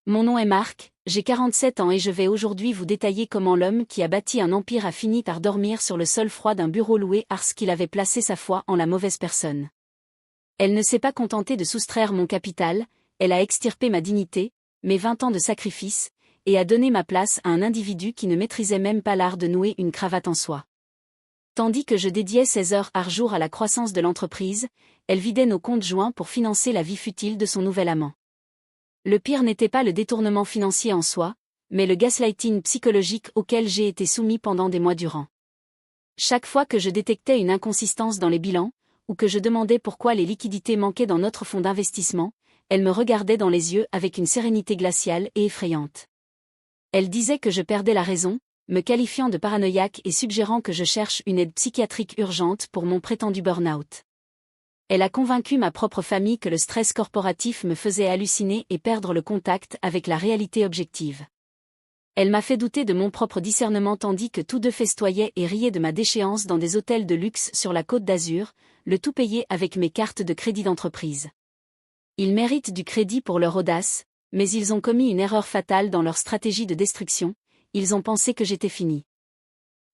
Mon nom est Marc, j'ai 47 ans et je vais aujourd'hui vous détailler comment l'homme qui a bâti un empire a fini par dormir sur le sol froid d'un bureau loué parce qu'il avait placé sa foi en la mauvaise personne. Elle ne s'est pas contentée de soustraire mon capital, elle a extirpé ma dignité, mes 20 ans de sacrifice, et a donné ma place à un individu qui ne maîtrisait même pas l'art de nouer une cravate en soie. Tandis que je dédiais 16 heures par jour à la croissance de l'entreprise, elle vidait nos comptes joints pour financer la vie futile de son nouvel amant. Le pire n'était pas le détournement financier en soi, mais le gaslighting psychologique auquel j'ai été soumis pendant des mois durant. Chaque fois que je détectais une inconsistance dans les bilans, ou que je demandais pourquoi les liquidités manquaient dans notre fonds d'investissement, elle me regardait dans les yeux avec une sérénité glaciale et effrayante. Elle disait que je perdais la raison, me qualifiant de paranoïaque et suggérant que je cherche une aide psychiatrique urgente pour mon prétendu burn-out. Elle a convaincu ma propre famille que le stress corporatif me faisait halluciner et perdre le contact avec la réalité objective. Elle m'a fait douter de mon propre discernement tandis que tous deux festoyaient et riaient de ma déchéance dans des hôtels de luxe sur la Côte d'Azur, le tout payé avec mes cartes de crédit d'entreprise. Ils méritent du crédit pour leur audace, mais ils ont commis une erreur fatale dans leur stratégie de destruction, ils ont pensé que j'étais fini.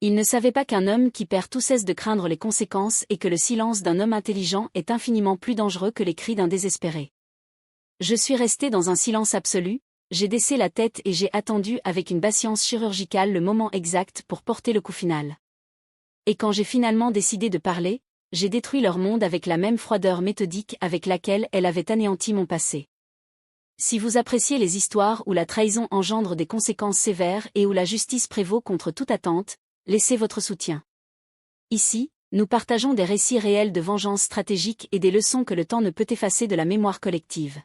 Ils ne savaient pas qu'un homme qui perd tout cesse de craindre les conséquences et que le silence d'un homme intelligent est infiniment plus dangereux que les cris d'un désespéré. Je suis resté dans un silence absolu, j'ai baissé la tête et j'ai attendu avec une patience chirurgicale le moment exact pour porter le coup final. Et quand j'ai finalement décidé de parler, j'ai détruit leur monde avec la même froideur méthodique avec laquelle elle avait anéanti mon passé. Si vous appréciez les histoires où la trahison engendre des conséquences sévères et où la justice prévaut contre toute attente, laissez votre soutien. Ici, nous partageons des récits réels de vengeance stratégique et des leçons que le temps ne peut effacer de la mémoire collective.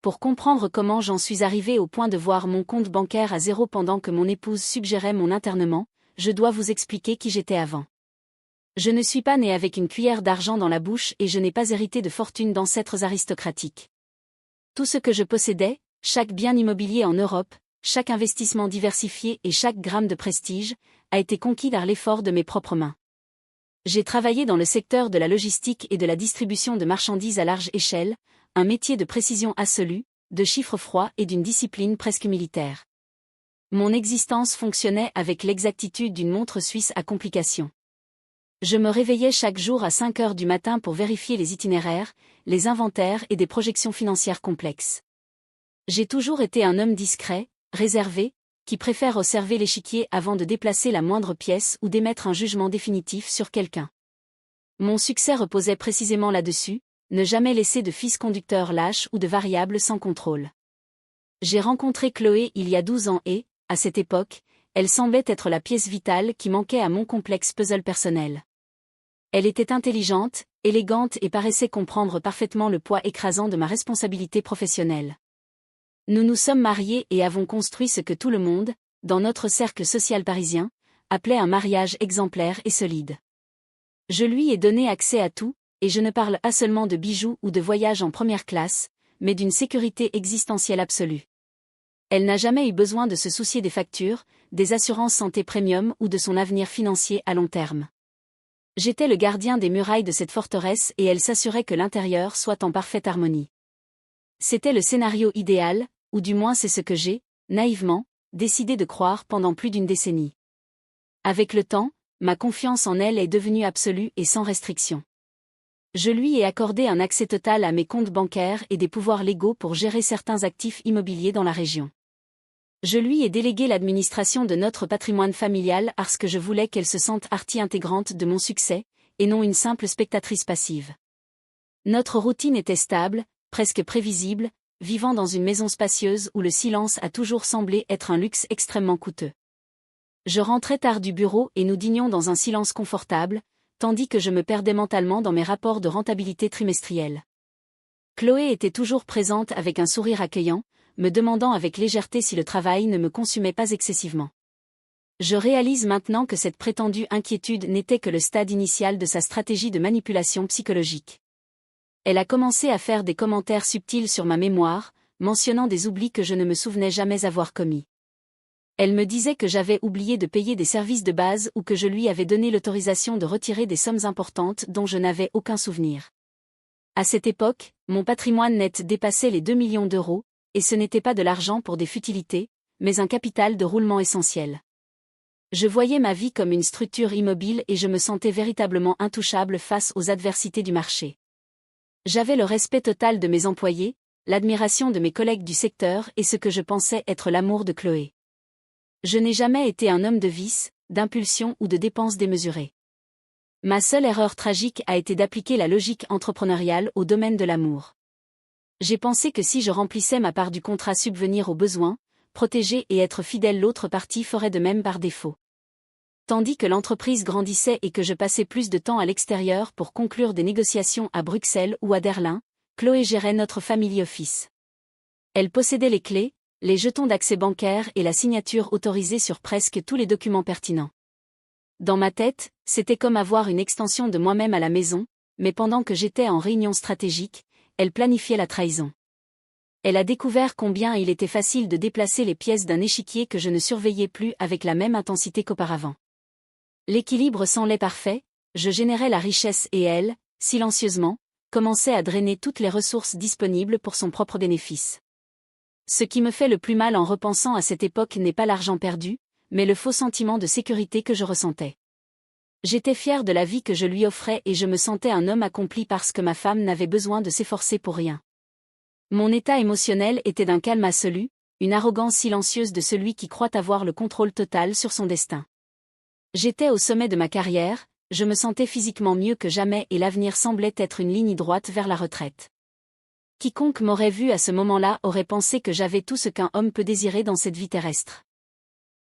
Pour comprendre comment j'en suis arrivé au point de voir mon compte bancaire à zéro pendant que mon épouse suggérait mon internement, je dois vous expliquer qui j'étais avant. Je ne suis pas né avec une cuillère d'argent dans la bouche et je n'ai pas hérité de fortune d'ancêtres aristocratiques. Tout ce que je possédais, chaque bien immobilier en Europe, chaque investissement diversifié et chaque gramme de prestige, a été conquis par l'effort de mes propres mains. J'ai travaillé dans le secteur de la logistique et de la distribution de marchandises à large échelle, un métier de précision absolue, de chiffres froids et d'une discipline presque militaire. Mon existence fonctionnait avec l'exactitude d'une montre suisse à complications. Je me réveillais chaque jour à 5 heures du matin pour vérifier les itinéraires, les inventaires et des projections financières complexes. J'ai toujours été un homme discret, réservé, qui préfère observer l'échiquier avant de déplacer la moindre pièce ou d'émettre un jugement définitif sur quelqu'un. Mon succès reposait précisément là-dessus, ne jamais laisser de fils conducteurs lâches ou de variables sans contrôle. J'ai rencontré Chloé il y a 12 ans et, à cette époque, elle semblait être la pièce vitale qui manquait à mon complexe puzzle personnel. Elle était intelligente, élégante et paraissait comprendre parfaitement le poids écrasant de ma responsabilité professionnelle. Nous nous sommes mariés et avons construit ce que tout le monde, dans notre cercle social parisien, appelait un mariage exemplaire et solide. Je lui ai donné accès à tout, et je ne parle pas seulement de bijoux ou de voyages en première classe, mais d'une sécurité existentielle absolue. Elle n'a jamais eu besoin de se soucier des factures, des assurances santé premium ou de son avenir financier à long terme. J'étais le gardien des murailles de cette forteresse et elle s'assurait que l'intérieur soit en parfaite harmonie. C'était le scénario idéal, ou du moins c'est ce que j'ai, naïvement, décidé de croire pendant plus d'une décennie. Avec le temps, ma confiance en elle est devenue absolue et sans restriction. Je lui ai accordé un accès total à mes comptes bancaires et des pouvoirs légaux pour gérer certains actifs immobiliers dans la région. Je lui ai délégué l'administration de notre patrimoine familial parce que je voulais qu'elle se sente partie intégrante de mon succès, et non une simple spectatrice passive. Notre routine était stable, presque prévisible, vivant dans une maison spacieuse où le silence a toujours semblé être un luxe extrêmement coûteux. Je rentrais tard du bureau et nous dînions dans un silence confortable, tandis que je me perdais mentalement dans mes rapports de rentabilité trimestriels. Chloé était toujours présente avec un sourire accueillant, me demandant avec légèreté si le travail ne me consumait pas excessivement. Je réalise maintenant que cette prétendue inquiétude n'était que le stade initial de sa stratégie de manipulation psychologique. Elle a commencé à faire des commentaires subtils sur ma mémoire, mentionnant des oublis que je ne me souvenais jamais avoir commis. Elle me disait que j'avais oublié de payer des services de base ou que je lui avais donné l'autorisation de retirer des sommes importantes dont je n'avais aucun souvenir. À cette époque, mon patrimoine net dépassait les 2 millions d'euros, et ce n'était pas de l'argent pour des futilités, mais un capital de roulement essentiel. Je voyais ma vie comme une structure immobile et je me sentais véritablement intouchable face aux adversités du marché. J'avais le respect total de mes employés, l'admiration de mes collègues du secteur et ce que je pensais être l'amour de Chloé. Je n'ai jamais été un homme de vice, d'impulsion ou de dépenses démesurées. Ma seule erreur tragique a été d'appliquer la logique entrepreneuriale au domaine de l'amour. J'ai pensé que si je remplissais ma part du contrat, subvenir aux besoins, protéger et être fidèle, l'autre partie ferait de même par défaut. Tandis que l'entreprise grandissait et que je passais plus de temps à l'extérieur pour conclure des négociations à Bruxelles ou à Berlin, Chloé gérait notre family office. Elle possédait les clés, les jetons d'accès bancaire et la signature autorisée sur presque tous les documents pertinents. Dans ma tête, c'était comme avoir une extension de moi-même à la maison, mais pendant que j'étais en réunion stratégique, elle planifiait la trahison. Elle a découvert combien il était facile de déplacer les pièces d'un échiquier que je ne surveillais plus avec la même intensité qu'auparavant. L'équilibre semblait parfait, je générais la richesse et elle, silencieusement, commençait à drainer toutes les ressources disponibles pour son propre bénéfice. Ce qui me fait le plus mal en repensant à cette époque n'est pas l'argent perdu, mais le faux sentiment de sécurité que je ressentais. J'étais fière de la vie que je lui offrais et je me sentais un homme accompli parce que ma femme n'avait besoin de s'efforcer pour rien. Mon état émotionnel était d'un calme absolu, une arrogance silencieuse de celui qui croit avoir le contrôle total sur son destin. J'étais au sommet de ma carrière, je me sentais physiquement mieux que jamais et l'avenir semblait être une ligne droite vers la retraite. Quiconque m'aurait vu à ce moment-là aurait pensé que j'avais tout ce qu'un homme peut désirer dans cette vie terrestre.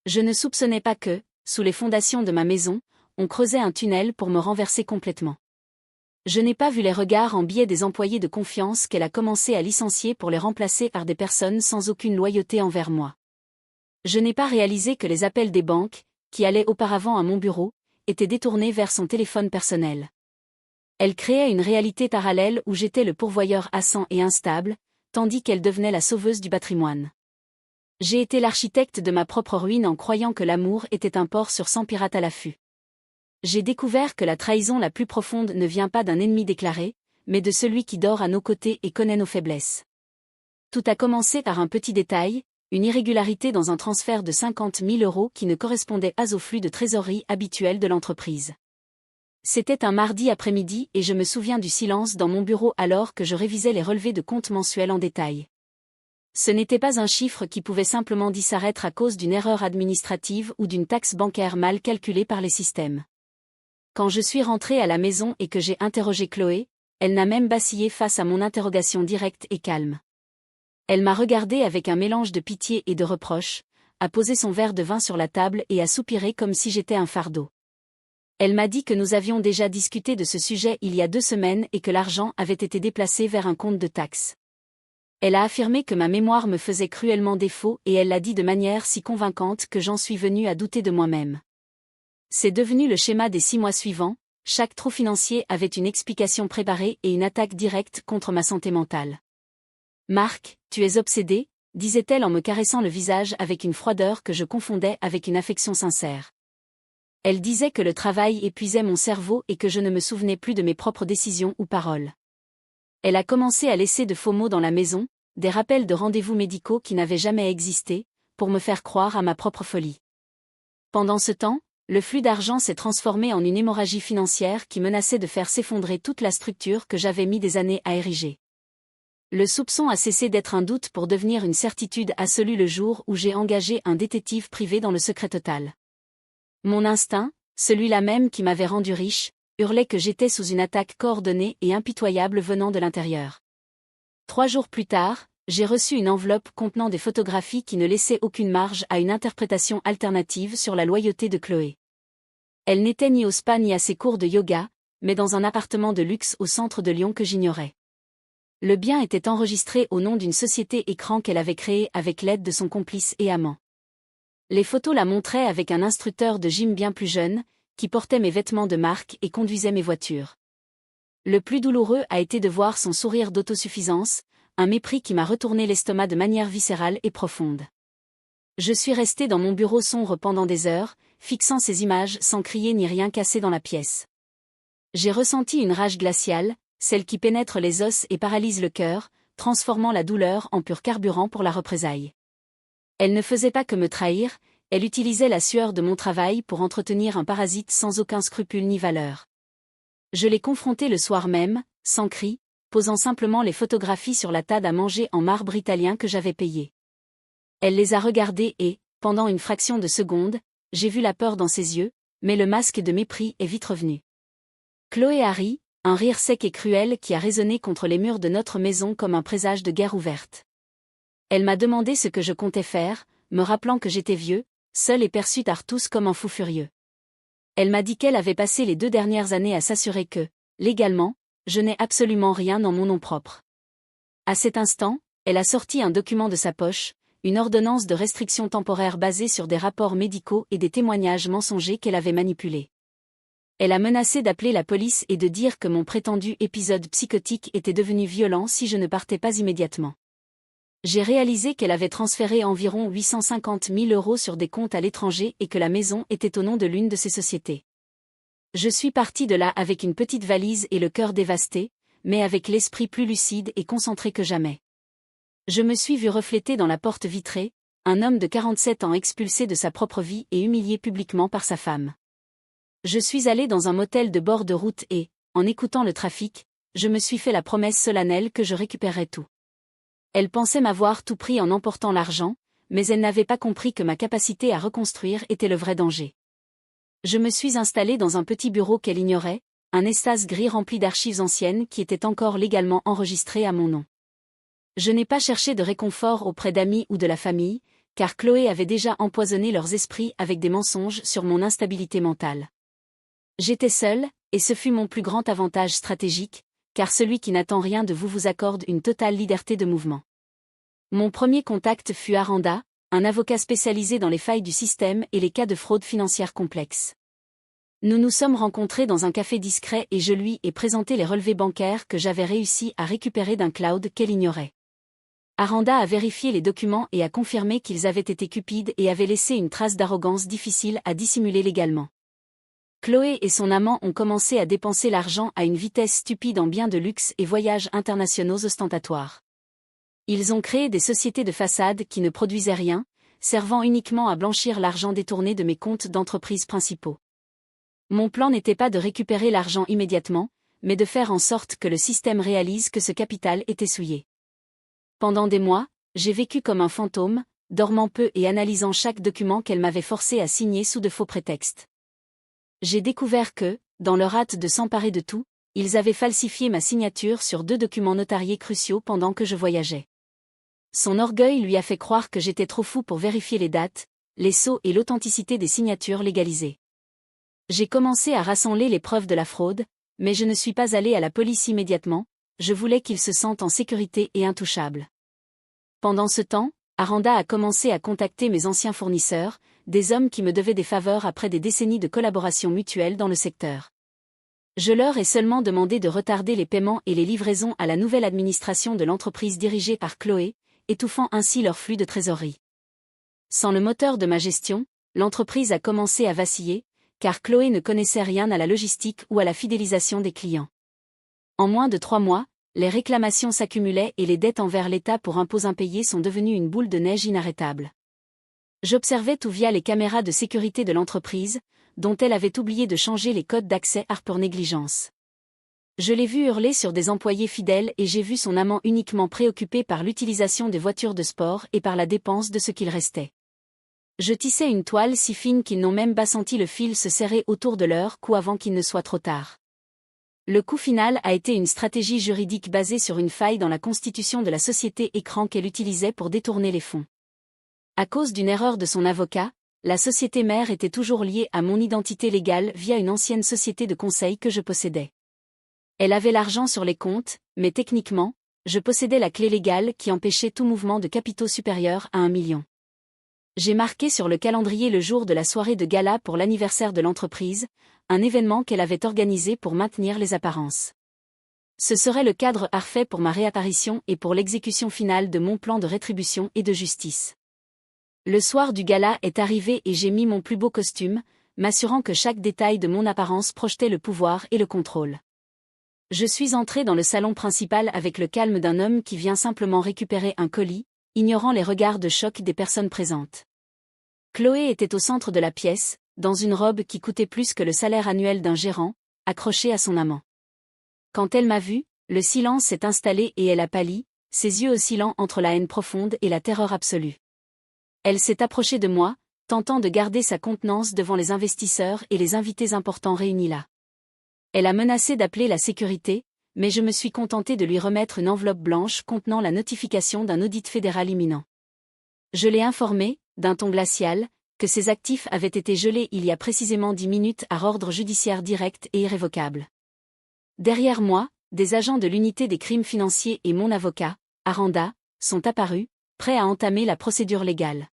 Je ne soupçonnais pas que, sous les fondations de ma maison, on creusait un tunnel pour me renverser complètement. Je n'ai pas vu les regards en biais des employés de confiance qu'elle a commencé à licencier pour les remplacer par des personnes sans aucune loyauté envers moi. Je n'ai pas réalisé que les appels des banques, qui allaient auparavant à mon bureau, étaient détournés vers son téléphone personnel. Elle créait une réalité parallèle où j'étais le pourvoyeur absent et instable, tandis qu'elle devenait la sauveuse du patrimoine. J'ai été l'architecte de ma propre ruine en croyant que l'amour était un port sur 100 pirates à l'affût. J'ai découvert que la trahison la plus profonde ne vient pas d'un ennemi déclaré, mais de celui qui dort à nos côtés et connaît nos faiblesses. Tout a commencé par un petit détail, une irrégularité dans un transfert de 50 000 € qui ne correspondait pas au flux de trésorerie habituel de l'entreprise. C'était un mardi après-midi et je me souviens du silence dans mon bureau alors que je révisais les relevés de compte mensuels en détail. Ce n'était pas un chiffre qui pouvait simplement disparaître à cause d'une erreur administrative ou d'une taxe bancaire mal calculée par les systèmes. Quand je suis rentrée à la maison et que j'ai interrogé Chloé, elle n'a même vacillé face à mon interrogation directe et calme. Elle m'a regardée avec un mélange de pitié et de reproche, a posé son verre de vin sur la table et a soupiré comme si j'étais un fardeau. Elle m'a dit que nous avions déjà discuté de ce sujet il y a 2 semaines et que l'argent avait été déplacé vers un compte de taxes. Elle a affirmé que ma mémoire me faisait cruellement défaut et elle l'a dit de manière si convaincante que j'en suis venue à douter de moi-même. C'est devenu le schéma des 6 mois suivants, chaque trou financier avait une explication préparée et une attaque directe contre ma santé mentale. « Marc, tu es obsédé », disait-elle en me caressant le visage avec une froideur que je confondais avec une affection sincère. Elle disait que le travail épuisait mon cerveau et que je ne me souvenais plus de mes propres décisions ou paroles. Elle a commencé à laisser de faux mots dans la maison, des rappels de rendez-vous médicaux qui n'avaient jamais existé, pour me faire croire à ma propre folie. Pendant ce temps, le flux d'argent s'est transformé en une hémorragie financière qui menaçait de faire s'effondrer toute la structure que j'avais mis des années à ériger. Le soupçon a cessé d'être un doute pour devenir une certitude absolue le jour où j'ai engagé un détective privé dans le secret total. Mon instinct, celui-là même qui m'avait rendu riche, hurlait que j'étais sous une attaque coordonnée et impitoyable venant de l'intérieur. 3 jours plus tard, j'ai reçu une enveloppe contenant des photographies qui ne laissaient aucune marge à une interprétation alternative sur la loyauté de Chloé. Elle n'était ni au spa ni à ses cours de yoga, mais dans un appartement de luxe au centre de Lyon que j'ignorais. Le bien était enregistré au nom d'une société écran qu'elle avait créée avec l'aide de son complice et amant. Les photos la montraient avec un instructeur de gym bien plus jeune, qui portait mes vêtements de marque et conduisait mes voitures. Le plus douloureux a été de voir son sourire d'autosuffisance, un mépris qui m'a retourné l'estomac de manière viscérale et profonde. Je suis restée dans mon bureau sombre pendant des heures, fixant ces images sans crier ni rien casser dans la pièce. J'ai ressenti une rage glaciale, celle qui pénètre les os et paralyse le cœur, transformant la douleur en pur carburant pour la représaille. Elle ne faisait pas que me trahir, elle utilisait la sueur de mon travail pour entretenir un parasite sans aucun scrupule ni valeur. Je l'ai confrontée le soir même, sans cri, posant simplement les photographies sur la table à manger en marbre italien que j'avais payé. Elle les a regardées et, pendant une fraction de seconde, j'ai vu la peur dans ses yeux, mais le masque de mépris est vite revenu. Chloé a ri, un rire sec et cruel qui a résonné contre les murs de notre maison comme un présage de guerre ouverte. Elle m'a demandé ce que je comptais faire, me rappelant que j'étais vieux, seul et perçu par tous comme un fou furieux. Elle m'a dit qu'elle avait passé les 2 dernières années à s'assurer que, légalement, je n'ai absolument rien en mon nom propre. À cet instant, elle a sorti un document de sa poche, une ordonnance de restriction temporaire basée sur des rapports médicaux et des témoignages mensongers qu'elle avait manipulés. Elle a menacé d'appeler la police et de dire que mon prétendu épisode psychotique était devenu violent si je ne partais pas immédiatement. J'ai réalisé qu'elle avait transféré environ 850 000 € sur des comptes à l'étranger et que la maison était au nom de l'une de ces sociétés. Je suis parti de là avec une petite valise et le cœur dévasté, mais avec l'esprit plus lucide et concentré que jamais. Je me suis vu refléter dans la porte vitrée, un homme de 47 ans expulsé de sa propre vie et humilié publiquement par sa femme. Je suis allé dans un motel de bord de route et, en écoutant le trafic, je me suis fait la promesse solennelle que je récupérerais tout. Elle pensait m'avoir tout pris en emportant l'argent, mais elle n'avait pas compris que ma capacité à reconstruire était le vrai danger. Je me suis installé dans un petit bureau qu'elle ignorait, un espace gris rempli d'archives anciennes qui étaient encore légalement enregistrées à mon nom. Je n'ai pas cherché de réconfort auprès d'amis ou de la famille, car Chloé avait déjà empoisonné leurs esprits avec des mensonges sur mon instabilité mentale. J'étais seule, et ce fut mon plus grand avantage stratégique, car celui qui n'attend rien de vous accorde une totale liberté de mouvement. Mon premier contact fut Aranda, un avocat spécialisé dans les failles du système et les cas de fraude financière complexe. Nous nous sommes rencontrés dans un café discret et je lui ai présenté les relevés bancaires que j'avais réussi à récupérer d'un cloud qu'elle ignorait. Aranda a vérifié les documents et a confirmé qu'ils avaient été cupides et avaient laissé une trace d'arrogance difficile à dissimuler légalement. Chloé et son amant ont commencé à dépenser l'argent à une vitesse stupide en biens de luxe et voyages internationaux ostentatoires. Ils ont créé des sociétés de façade qui ne produisaient rien, servant uniquement à blanchir l'argent détourné de mes comptes d'entreprise principaux. Mon plan n'était pas de récupérer l'argent immédiatement, mais de faire en sorte que le système réalise que ce capital était souillé. Pendant des mois, j'ai vécu comme un fantôme, dormant peu et analysant chaque document qu'elle m'avait forcé à signer sous de faux prétextes. J'ai découvert que, dans leur hâte de s'emparer de tout, ils avaient falsifié ma signature sur 2 documents notariés cruciaux pendant que je voyageais. Son orgueil lui a fait croire que j'étais trop fou pour vérifier les dates, les sceaux et l'authenticité des signatures légalisées. J'ai commencé à rassembler les preuves de la fraude, mais je ne suis pas allé à la police immédiatement, je voulais qu'ils se sentent en sécurité et intouchables. Pendant ce temps, Aranda a commencé à contacter mes anciens fournisseurs, des hommes qui me devaient des faveurs après des décennies de collaboration mutuelle dans le secteur. Je leur ai seulement demandé de retarder les paiements et les livraisons à la nouvelle administration de l'entreprise dirigée par Chloé, étouffant ainsi leur flux de trésorerie. Sans le moteur de ma gestion, l'entreprise a commencé à vaciller, car Chloé ne connaissait rien à la logistique ou à la fidélisation des clients. En moins de 3 mois, les réclamations s'accumulaient et les dettes envers l'État pour impôts impayés sont devenues une boule de neige inarrêtable. J'observais tout via les caméras de sécurité de l'entreprise, dont elle avait oublié de changer les codes d'accès pour négligence. Je l'ai vu hurler sur des employés fidèles et j'ai vu son amant uniquement préoccupé par l'utilisation des voitures de sport et par la dépense de ce qu'il restait. Je tissais une toile si fine qu'ils n'ont même pas senti le fil se serrer autour de leur cou avant qu'il ne soit trop tard. Le coup final a été une stratégie juridique basée sur une faille dans la constitution de la société écran qu'elle utilisait pour détourner les fonds. À cause d'une erreur de son avocat, la société mère était toujours liée à mon identité légale via une ancienne société de conseil que je possédais. Elle avait l'argent sur les comptes, mais techniquement, je possédais la clé légale qui empêchait tout mouvement de capitaux supérieur à 1 million. J'ai marqué sur le calendrier le jour de la soirée de gala pour l'anniversaire de l'entreprise, un événement qu'elle avait organisé pour maintenir les apparences. Ce serait le cadre parfait pour ma réapparition et pour l'exécution finale de mon plan de rétribution et de justice. Le soir du gala est arrivé et j'ai mis mon plus beau costume, m'assurant que chaque détail de mon apparence projetait le pouvoir et le contrôle. Je suis entré dans le salon principal avec le calme d'un homme qui vient simplement récupérer un colis, ignorant les regards de choc des personnes présentes. Chloé était au centre de la pièce, dans une robe qui coûtait plus que le salaire annuel d'un gérant, accrochée à son amant. Quand elle m'a vu, le silence s'est installé et elle a pâli, ses yeux oscillant entre la haine profonde et la terreur absolue. Elle s'est approchée de moi, tentant de garder sa contenance devant les investisseurs et les invités importants réunis là. Elle a menacé d'appeler la sécurité, mais je me suis contenté de lui remettre une enveloppe blanche contenant la notification d'un audit fédéral imminent. Je l'ai informé, d'un ton glacial, que ses actifs avaient été gelés il y a précisément 10 minutes à ordre judiciaire direct et irrévocable. Derrière moi, des agents de l'unité des crimes financiers et mon avocat, Aranda, sont apparus, prêts à entamer la procédure légale.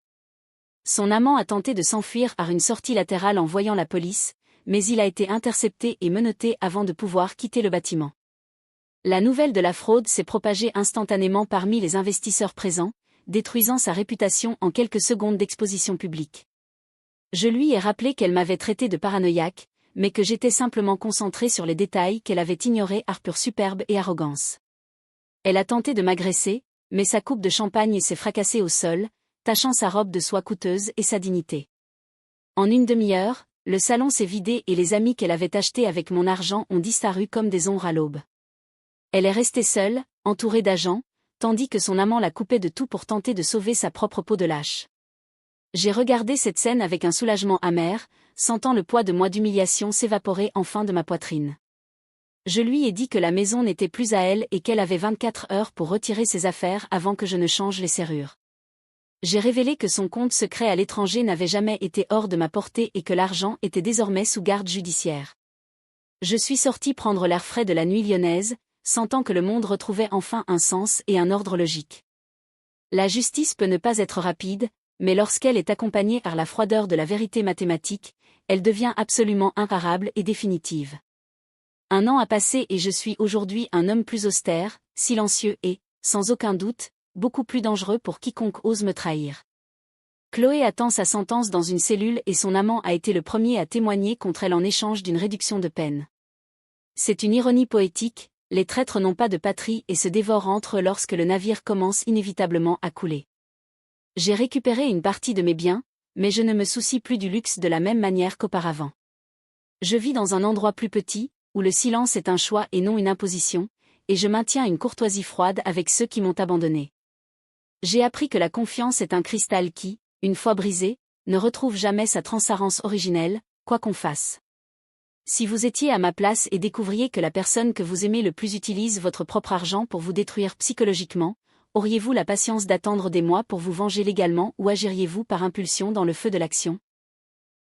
Son amant a tenté de s'enfuir par une sortie latérale en voyant la police, mais il a été intercepté et menotté avant de pouvoir quitter le bâtiment. La nouvelle de la fraude s'est propagée instantanément parmi les investisseurs présents, détruisant sa réputation en quelques secondes d'exposition publique. Je lui ai rappelé qu'elle m'avait traité de paranoïaque, mais que j'étais simplement concentré sur les détails qu'elle avait ignorés par pure superbe et arrogance. Elle a tenté de m'agresser, mais sa coupe de champagne s'est fracassée au sol, tachant sa robe de soie coûteuse et sa dignité. En une demi-heure, le salon s'est vidé et les amis qu'elle avait achetés avec mon argent ont disparu comme des ombres à l'aube. Elle est restée seule, entourée d'agents, tandis que son amant la coupait de tout pour tenter de sauver sa propre peau de lâche. J'ai regardé cette scène avec un soulagement amer, sentant le poids de mois d'humiliation s'évaporer enfin de ma poitrine. Je lui ai dit que la maison n'était plus à elle et qu'elle avait 24 heures pour retirer ses affaires avant que je ne change les serrures. J'ai révélé que son compte secret à l'étranger n'avait jamais été hors de ma portée et que l'argent était désormais sous garde judiciaire. Je suis sorti prendre l'air frais de la nuit lyonnaise, sentant que le monde retrouvait enfin un sens et un ordre logique. La justice peut ne pas être rapide, mais lorsqu'elle est accompagnée par la froideur de la vérité mathématique, elle devient absolument imparable et définitive. 1 an a passé et je suis aujourd'hui un homme plus austère, silencieux et, sans aucun doute, beaucoup plus dangereux pour quiconque ose me trahir. Chloé attend sa sentence dans une cellule et son amant a été le premier à témoigner contre elle en échange d'une réduction de peine. C'est une ironie poétique, les traîtres n'ont pas de patrie et se dévorent entre eux lorsque le navire commence inévitablement à couler. J'ai récupéré une partie de mes biens, mais je ne me soucie plus du luxe de la même manière qu'auparavant. Je vis dans un endroit plus petit, où le silence est un choix et non une imposition, et je maintiens une courtoisie froide avec ceux qui m'ont abandonné. J'ai appris que la confiance est un cristal qui, une fois brisé, ne retrouve jamais sa transparence originelle, quoi qu'on fasse. Si vous étiez à ma place et découvriez que la personne que vous aimez le plus utilise votre propre argent pour vous détruire psychologiquement, auriez-vous la patience d'attendre des mois pour vous venger légalement ou agiriez-vous par impulsion dans le feu de l'action ?